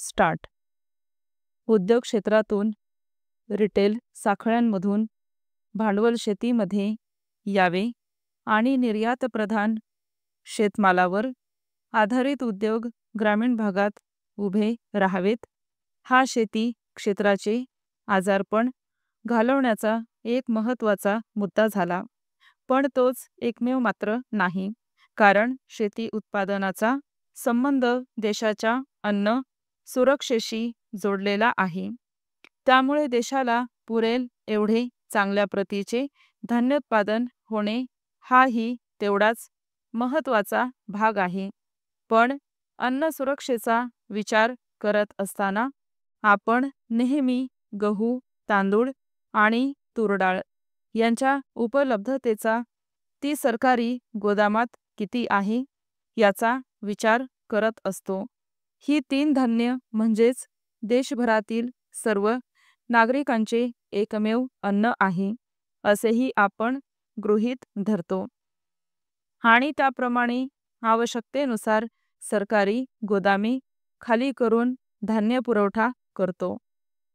Start. उद्योग क्षेत्रातून retail साखळ्यांमधून भांडवल शेतीमध्ये यावे आणि निर्यात प्रधान शेतमालावर आधारित उद्योग ग्रामीण भागात उभे राहावेत, हा शेती क्षेत्राचे आजारपण घालवण्याचा एक महत्त्वाचा मुद्दा झाला. पण तोच एकमेव मात्र नाही, कारण शेती उत्पादनाचा संबंध देशाच्या अन्न सुरक्षेशी जोडलेला आहे. त्यामुळे देशाला पुरेल एवढे चांगल्या प्रतीचे धान्योत्पादन होणे हाही तेवढाच महत्त्वाचा भाग आहे. पण अन्न सुरक्षेचा विचार करत असताना आपण नेहमी गहू, तांदूळ आणि तूर डाळ यांच्या उपलब्धतेचा ती सरकारी गोदामात किती आहे याचा विचार करत असतो. ही तीन धान्य म्हणजेच देशभरातील सर्व नागरिकांचे एकमेव अन्न आहे, असेही आपण गृहीत धरतो. आणि त्याप्रमाणे आवश्यकतेनुसार सरकारी गोदामे खाली करून धान्य पुरवठा करतो.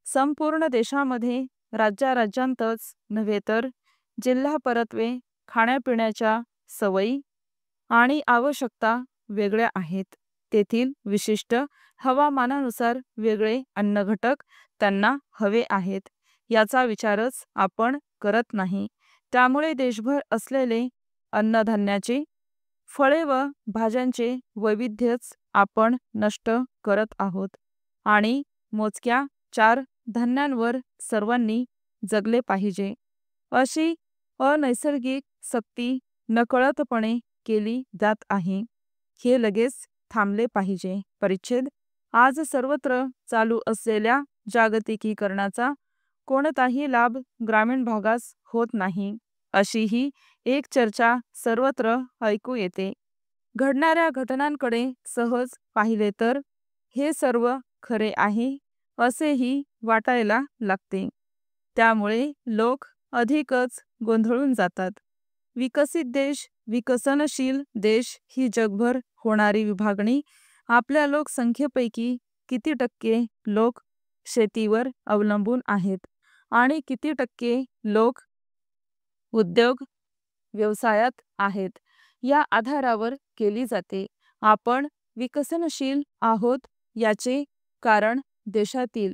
संपूर्ण देशामध्ये राज्याराज्यांतच नव्हे तर जिल्हा परत्वे खाण्यापिण्याच्या सवयी आणि आवश्यकता वेगळ्या आहेत. तेथील विशिष्ट हवामानानुसार वेगळे अन्नघटक त्यांना हवे आहेत, याचा विचारच आपण करत नाही. त्यामुळे देशभर असलेले अन्नधान्याचे, फळे व भाज्यांचे वैविध्यच आपण नष्ट करत आहोत आणि मोजक्या 4 धान्यांवर सर्वांनी जगले पाहिजे, अशी अनैसर्गिक सक्ती नकळतपणे केली जात आहे. हे लगेच थांबले पाहिजे. परिच्छेद. आज सर्वत्र चालू असलेल्या जागतिकीकरणाचा कोणताही लाभ ग्रामीण भागास होत नाही, अशीही एक चर्चा सर्वत्र ऐकू येते. घडणाऱ्या घटनांकडे सहज पाहिले तर हे सर्व खरे आहे असेही वाटायला लागते. त्यामुळे लोक अधिकच गोंधळून जातात. विकसित देश, विकसनशील देश ही जगभर होणारी विभागणी आपल्या लोकसंख्येपैकी किती टक्के लोक शेतीवर अवलंबून आहेत आणि किती टक्के लोक उद्योग व्यवसायात आहेत या आधारावर केली जाते. आपण विकसनशील आहोत याचे कारण देशातील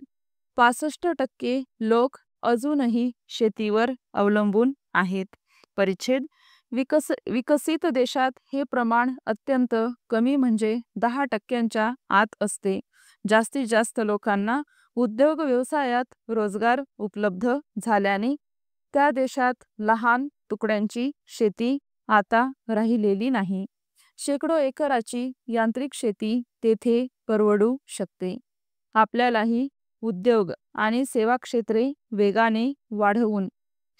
65% लोक अजूनही शेतीवर अवलंबून आहेत. परिच्छेद. विकसित देशात हे प्रमाण अत्यंत कमी म्हणजे 10% आत असते. जास्तीत जास्त लोकांना उद्योग व्यवसायात रोजगार उपलब्ध झाल्याने त्या देशात लहान तुकड्यांची शेती आता राहिलेली नाही. शेकडो एकराची यांत्रिक शेती तेथे परवडू शकते. आपल्यालाही उद्योग आणि सेवा क्षेत्रे वेगाने वाढवून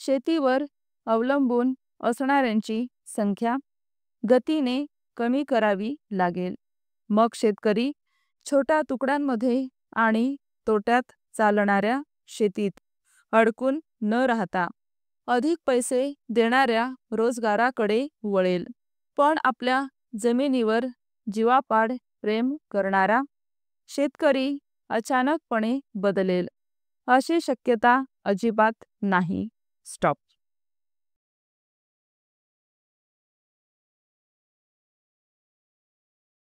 शेतीवर अवलंबून असणाऱ्यांची संख्या गतीने कमी करावी लागेल. मग शेतकरी छोट्या तुकड्यांमध्ये आणि तोट्यात चालणाऱ्या शेतीत अडकून न राहता अधिक पैसे देणाऱ्या रोजगाराकडे वळेल. पण आपल्या जमिनीवर जीवापाड प्रेम करणारा शेतकरी अचानकपणे बदलेल, अशी शक्यता अजिबात नाही. स्टॉप.